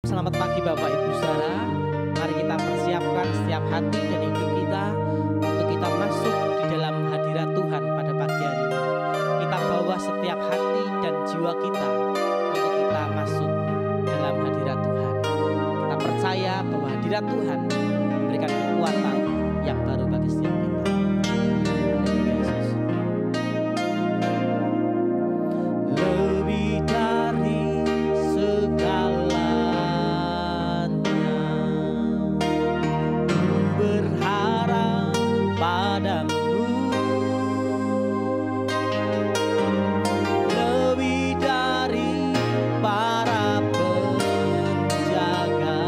Selamat pagi Bapak Ibu Saudara. Mari kita persiapkan setiap hati dan hidup kita untuk kita masuk di dalam hadirat Tuhan pada pagi hari ini. Kita bawa setiap hati dan jiwa kita untuk kita masuk dalam hadirat Tuhan. Kita percaya bahwa hadirat Tuhan memberikan kekuatan yang baru bagi setiap kita. Lebih dari segalanya, ku berharap padamu. Lebih dari para penjaga,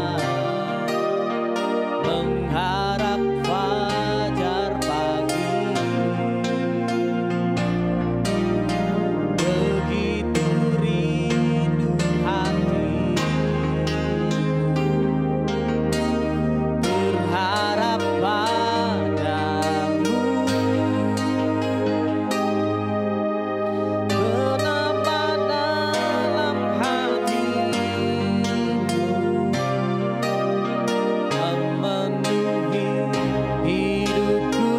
mengharap fajar pagi. Begitu rindu hati berharap padamu. Menambah dalam hatimu, memenuhi hidupku.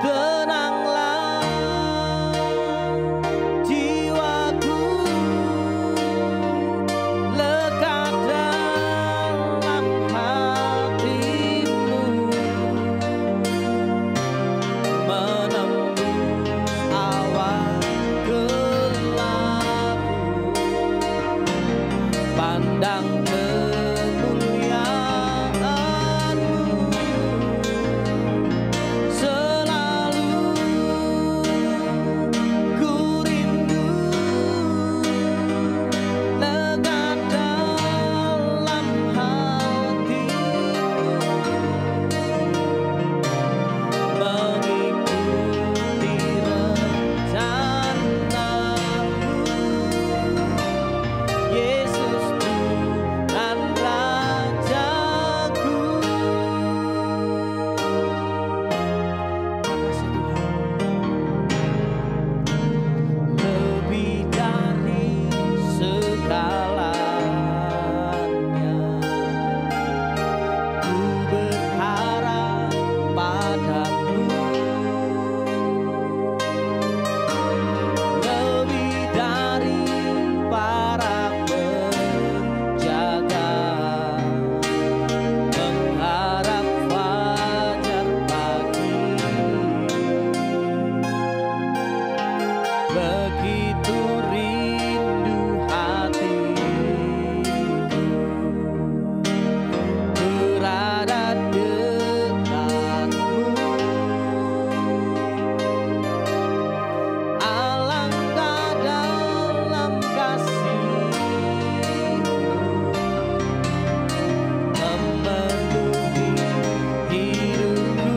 Tenanglah jiwaku, lekat dalam hatimu, menembus awan kelabu, pandang kemuliaan-Mu. Selalu ku rindu, lekat dalam hatimu, mengikuti rencana-Mu. Yesus Tuhan Rajaku. Makasih Tuhan. Lebih dari segalanya, ku berharap padamu. Lebih dari para penjaga, mengharap fajar pagi. Begitu rindu hatiku berada dekatmu. Alangkah dalam kasih-Mu, memenuhi hidupku.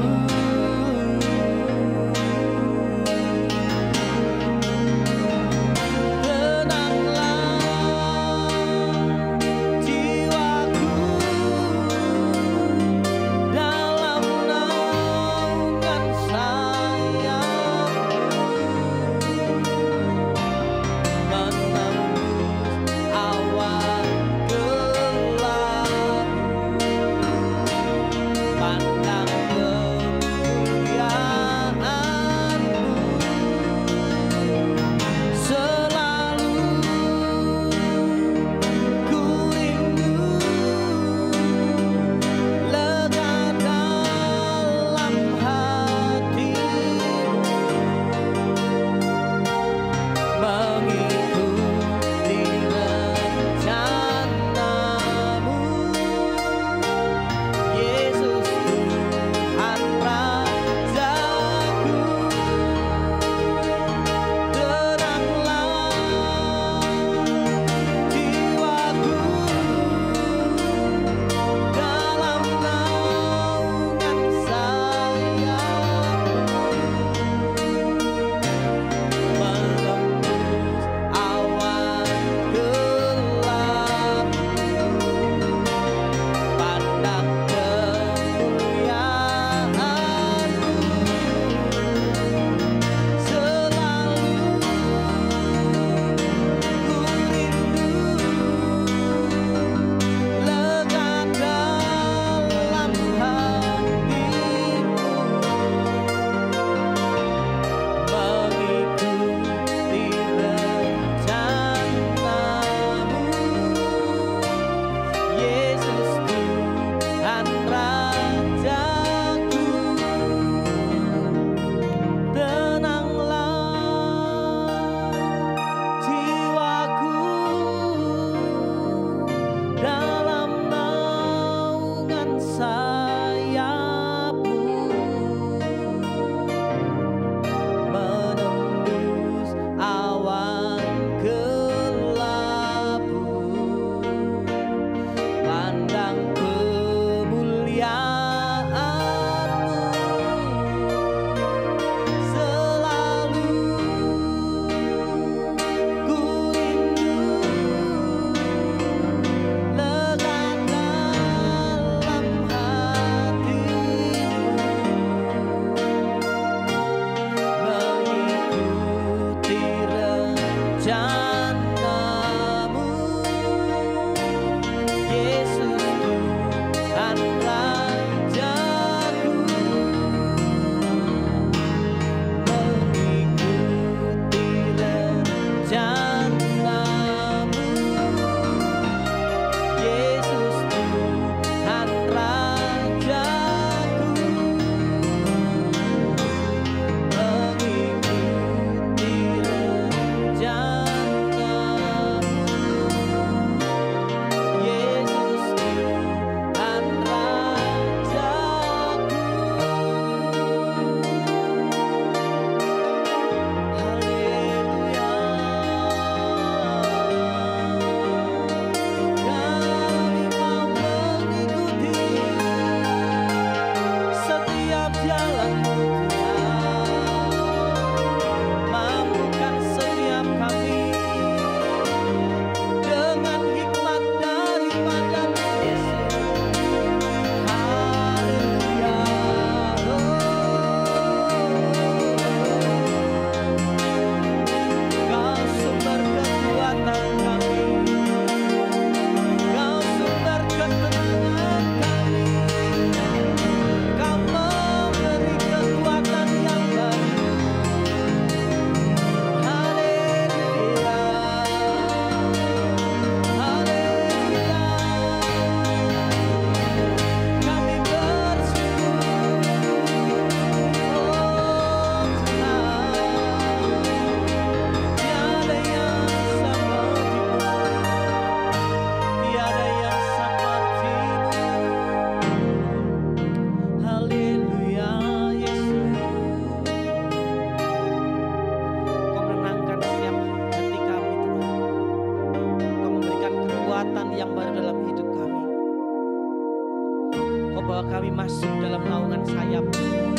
masuk dalam naungan sayap-Mu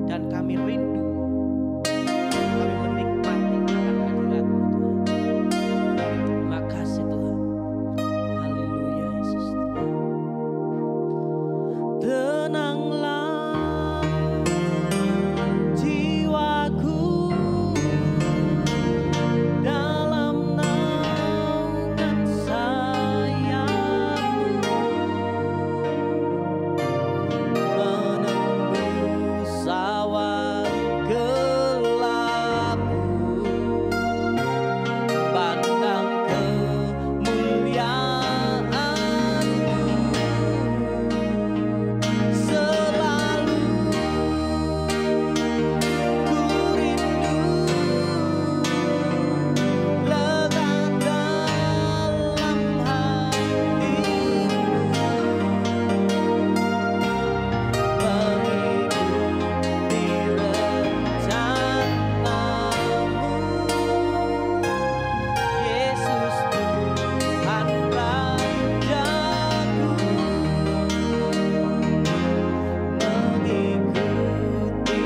dan kami rindu, kami menikmati akan hadirat-Mu Tuhan. Terima kasih Tuhan. Haleluya Yesus. Tenanglah jiwaku dalam naungan sayap-Mu, menembus awan gelap-Mu, pandang kemuliaan-Mu, selalu ku rindu lekat dalam hati-Mu, mengikuti rencana-Mu, Yesus Tuhan Rajaku, mengikuti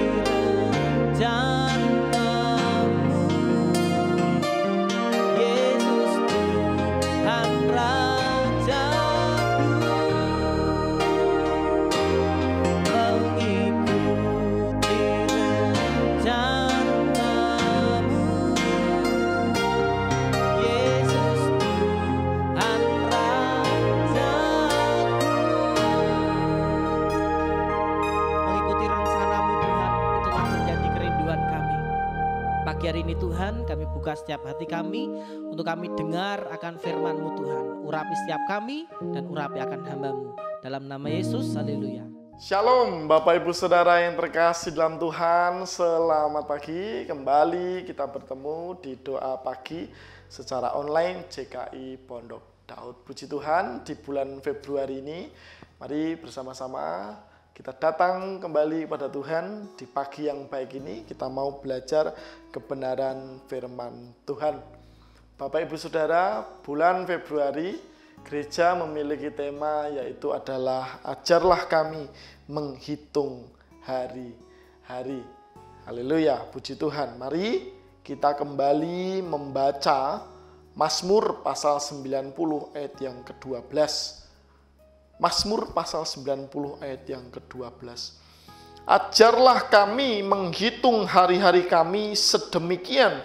rencana-Mu, Yesus Tuhan Rajaku, mengikuti rencana-Mu, Yesus Tuhan Rajaku. Mengikuti rencana-Mu Tuhan, itulah menjadi kerinduan kami. Pagi hari ini Tuhan, kami buka setiap hati kami untuk kami dengar akan firman-Mu Tuhan. Urapi setiap kami dan urapi akan hamba-Mu. Dalam nama Yesus, haleluya. Shalom Bapak Ibu Saudara yang terkasih dalam Tuhan, selamat pagi. Kembali kita bertemu di doa pagi secara online JKI Pondok Daud. Puji Tuhan, di bulan Februari ini mari bersama-sama kita datang kembali pada Tuhan. Di pagi yang baik ini kita mau belajar kebenaran firman Tuhan. Bapak Ibu Saudara, bulan Februari gereja memiliki tema yaitu adalah ajarlah kami menghitung hari-hari. Haleluya, puji Tuhan. Mari kita kembali membaca Mazmur pasal 90 ayat yang ke-12. Mazmur pasal 90 ayat yang ke-12. Ajarlah kami menghitung hari-hari kami sedemikian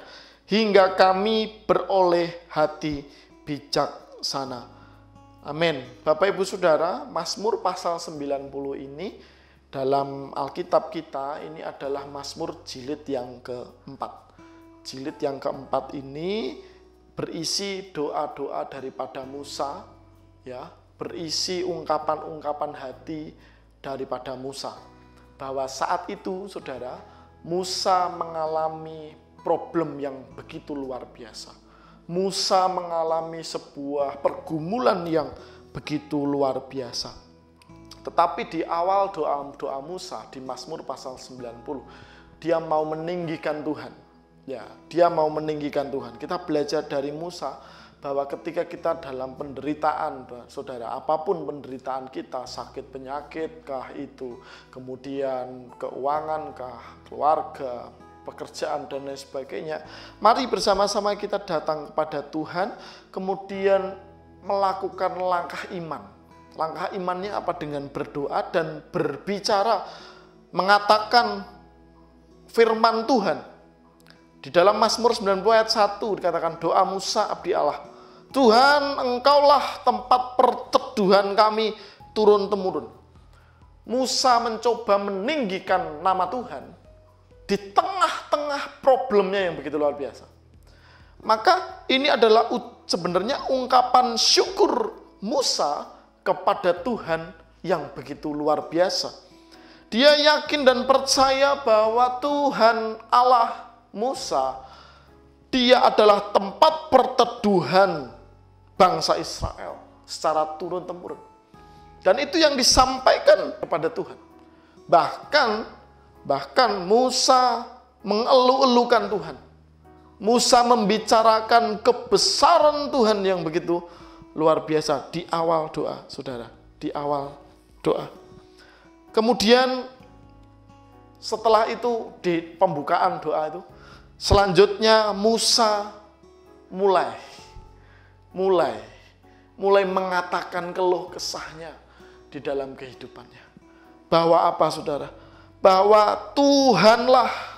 hingga kami beroleh hati bijaksana. Amin. Bapak Ibu Saudara, Mazmur pasal 90 ini dalam Alkitab kita ini adalah Mazmur jilid yang keempat. Jilid yang keempat ini berisi doa-doa daripada Musa, ya, berisi ungkapan-ungkapan hati daripada Musa. Bahwa saat itu, Saudara, Musa mengalami problem yang begitu luar biasa. Musa mengalami sebuah pergumulan yang begitu luar biasa. Tetapi di awal doa Musa di Mazmur pasal 90, dia mau meninggikan Tuhan. Ya, dia mau meninggikan Tuhan. Kita belajar dari Musa bahwa ketika kita dalam penderitaan, Saudara, apapun penderitaan kita, sakit penyakit kah itu, kemudian keuangan kah, keluarga, pekerjaan dan lain sebagainya, mari bersama-sama kita datang kepada Tuhan, kemudian melakukan langkah iman. Langkah imannya apa? Dengan berdoa dan berbicara, mengatakan firman Tuhan. Di dalam Mazmur 90 ayat 1 dikatakan doa Musa abdi Allah. Tuhan, Engkaulah tempat perteduhan kami turun-temurun. Musa mencoba meninggikan nama Tuhan di tengah-tengah problemnya yang begitu luar biasa. Maka ini adalah sebenarnya ungkapan syukur Musa kepada Tuhan yang begitu luar biasa. Dia yakin dan percaya bahwa Tuhan Allah Musa, dia adalah tempat perteduhan bangsa Israel secara turun-temurun. Dan itu yang disampaikan kepada Tuhan. Bahkan Musa mengeluh-elukan Tuhan. Musa membicarakan kebesaran Tuhan yang begitu luar biasa di awal doa, Saudara. Di awal doa. Kemudian setelah itu di pembukaan doa itu, selanjutnya Musa mulai mengatakan keluh kesahnya di dalam kehidupannya. Bahwa apa saudara? Bahwa Tuhanlah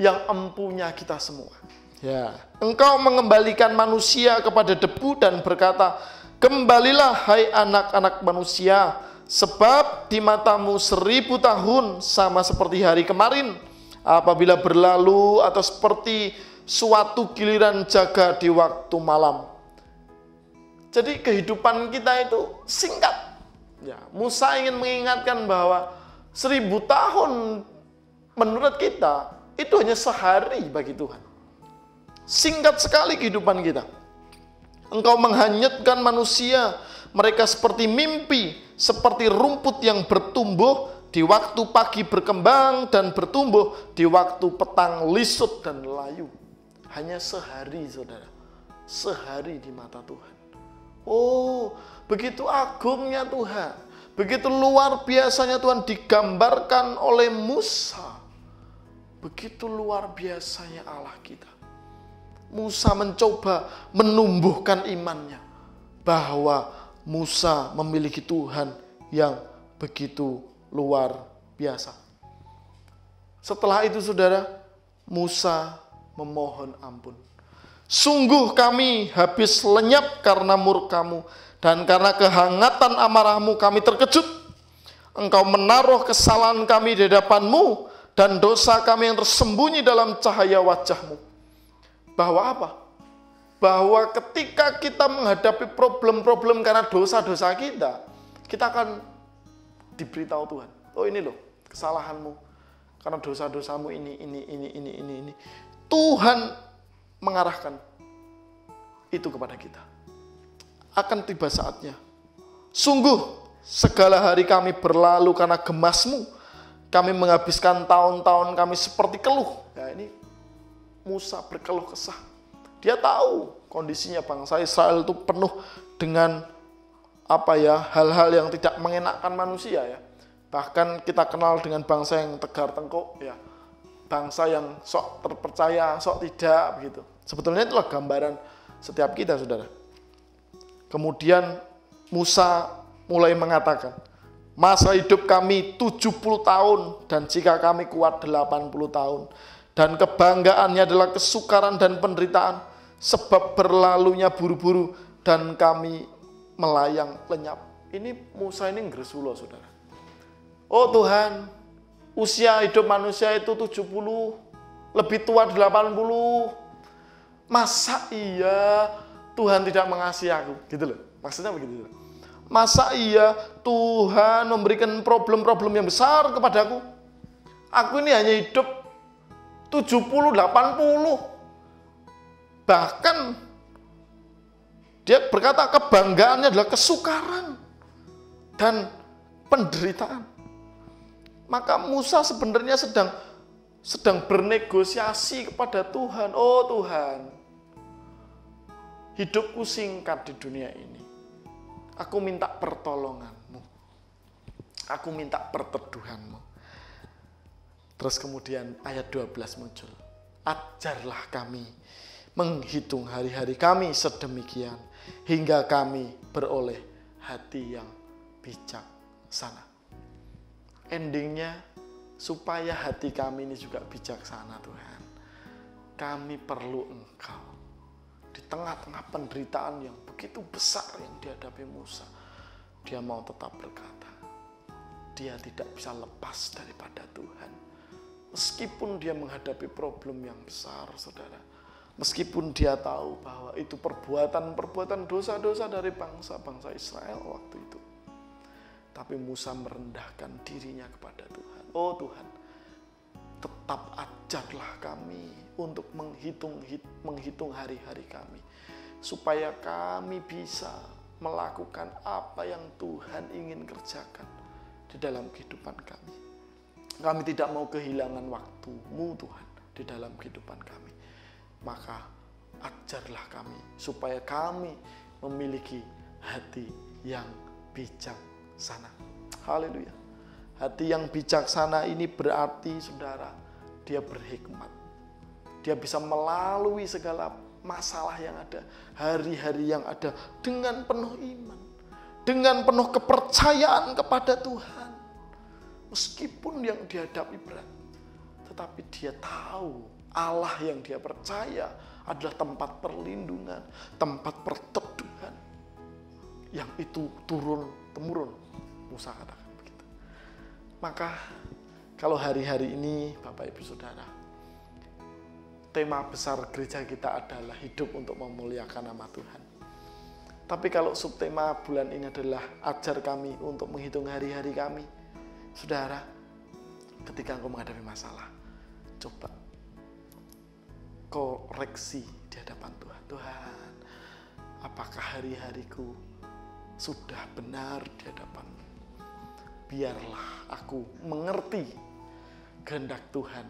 yang empunya kita semua. Ya, Engkau mengembalikan manusia kepada debu dan berkata, kembalilah hai anak-anak manusia, sebab di matamu 1000 tahun sama seperti hari kemarin, apabila berlalu atau seperti suatu giliran jaga di waktu malam. Jadi kehidupan kita itu singkat. Ya, Musa ingin mengingatkan bahwa 1000 tahun menurut kita itu hanya sehari bagi Tuhan. Singkat sekali kehidupan kita. Engkau menghanyutkan manusia, mereka seperti mimpi, seperti rumput yang bertumbuh di waktu pagi berkembang dan bertumbuh di waktu petang lisut dan layu. Hanya sehari saudara, sehari di mata Tuhan. Oh, begitu agungnya Tuhan, begitu luar biasanya Tuhan digambarkan oleh Musa. Begitu luar biasanya Allah kita. Musa mencoba menumbuhkan imannya bahwa Musa memiliki Tuhan yang begitu luar biasa. Setelah itu saudara, Musa memohon ampun. Sungguh kami habis lenyap karena murka-Mu, dan karena kehangatan amarah-Mu kami terkejut. Engkau menaruh kesalahan kami di hadapan-Mu, dan dosa kami yang tersembunyi dalam cahaya wajah-Mu. Bahwa apa? Bahwa ketika kita menghadapi problem-problem karena dosa-dosa kita akan diberitahu Tuhan. Oh ini loh kesalahanmu, karena dosa-dosamu ini. Tuhan mengarahkan itu kepada kita. Akan tiba saatnya. Sungguh segala hari kami berlalu karena gemas-Mu. Kami menghabiskan tahun-tahun kami seperti keluh. Ya ini Musa berkeluh kesah. Dia tahu kondisinya bangsa Israel itu penuh dengan hal-hal yang tidak mengenakkan manusia ya. Bahkan kita kenal dengan bangsa yang tegar tengkuk ya. Bangsa yang sok terpercaya, sok tidak begitu. Sebetulnya itulah gambaran setiap kita saudara. Kemudian Musa mulai mengatakan, masa hidup kami 70 tahun dan jika kami kuat 80 tahun. Dan kebanggaannya adalah kesukaran dan penderitaan, sebab berlalunya buru-buru dan kami melayang lenyap. Ini Musa ini ngresulo saudara. Oh Tuhan, usia hidup manusia itu 70, lebih tua 80. Masa iya Tuhan tidak mengasihi aku? Gitu loh, maksudnya begitu. Masa iya Tuhan memberikan problem-problem yang besar kepadaku? Aku ini hanya hidup 70, 80. Bahkan dia berkata kebanggaannya adalah kesukaran dan penderitaan. Maka Musa sebenarnya sedang bernegosiasi kepada Tuhan. Oh Tuhan, hidupku singkat di dunia ini. Aku minta pertolongan-Mu. Aku minta perteduhan-Mu. Terus kemudian ayat 12 muncul. Ajarlah kami menghitung hari-hari kami sedemikian, hingga kami beroleh hati yang bijaksana. Endingnya, supaya hati kami ini juga bijaksana Tuhan. Kami perlu Engkau. Di tengah-tengah penderitaan yang begitu besar yang dihadapi Musa, dia mau tetap berkata, dia tidak bisa lepas daripada Tuhan. Meskipun dia menghadapi problem yang besar, saudara. Meskipun dia tahu bahwa itu perbuatan dosa-dosa dari bangsa-bangsa Israel waktu itu. Tapi Musa merendahkan dirinya kepada Tuhan. Oh Tuhan, tetap ajarlah kami untuk menghitung hari-hari kami. Supaya kami bisa melakukan apa yang Tuhan ingin kerjakan di dalam kehidupan kami. Kami tidak mau kehilangan waktu-Mu Tuhan di dalam kehidupan kami. Maka ajarlah kami supaya kami memiliki hati yang bijaksana. Haleluya. Hati yang bijaksana ini berarti, saudara, dia berhikmat. Dia bisa melalui segala masalah yang ada, hari-hari yang ada dengan penuh iman, dengan penuh kepercayaan kepada Tuhan. Meskipun yang dihadapi berat, tetapi dia tahu Allah yang dia percaya adalah tempat perlindungan, tempat perteduhan, yang itu turun-temurun. Musa katakan begitu. Maka kalau hari-hari ini Bapak Ibu Saudara, tema besar gereja kita adalah hidup untuk memuliakan nama Tuhan. Tapi kalau subtema bulan ini adalah ajar kami untuk menghitung hari-hari kami, saudara, ketika engkau menghadapi masalah, coba koreksi di hadapan Tuhan. Tuhan, apakah hari-hariku sudah benar di hadapan-Mu? Biarlah aku mengerti kehendak Tuhan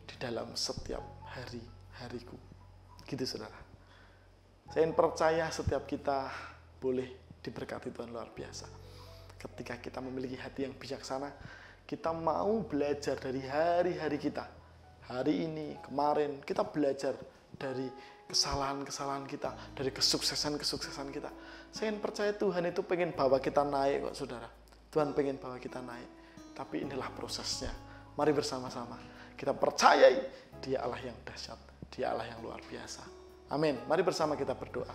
di dalam setiap hari-hariku. Gitu saudara. Saya percaya setiap kita boleh diberkati Tuhan luar biasa. Ketika kita memiliki hati yang bijaksana, kita mau belajar dari hari-hari kita. Hari ini, kemarin, kita belajar dari kesalahan-kesalahan kita, dari kesuksesan-kesuksesan kita. Saya percaya Tuhan itu pengen bawa kita naik kok saudara. Tuhan pengen bawa kita naik. Tapi inilah prosesnya. Mari bersama-sama kita percayai Dia Allah yang dahsyat, Dia Allah yang luar biasa. Amin. Mari bersama kita berdoa.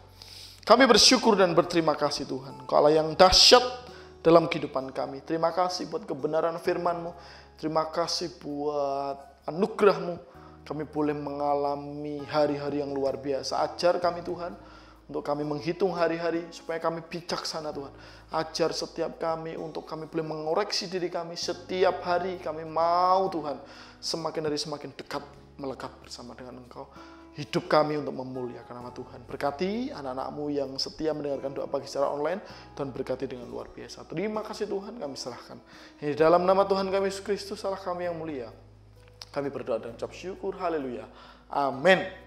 Kami bersyukur dan berterima kasih Tuhan, Engkau Allah yang dahsyat dalam kehidupan kami. Terima kasih buat kebenaran firman-Mu. Terima kasih buat anugerah-Mu. Kami boleh mengalami hari-hari yang luar biasa. Ajar kami Tuhan, untuk kami menghitung hari-hari supaya kami bijaksana Tuhan. Ajar setiap kami untuk kami boleh mengoreksi diri kami setiap hari. Kami mau Tuhan semakin hari semakin dekat melekat bersama dengan Engkau. Hidup kami untuk memuliakan nama Tuhan. Berkati anak-anak-Mu yang setia mendengarkan doa pagi secara online. Tuhan berkati dengan luar biasa. Terima kasih Tuhan, kami serahkan. Ini dalam nama Tuhan kami Yesus Kristus, Allah kami yang mulia. Kami berdoa dan ucap syukur. Haleluya. Amin.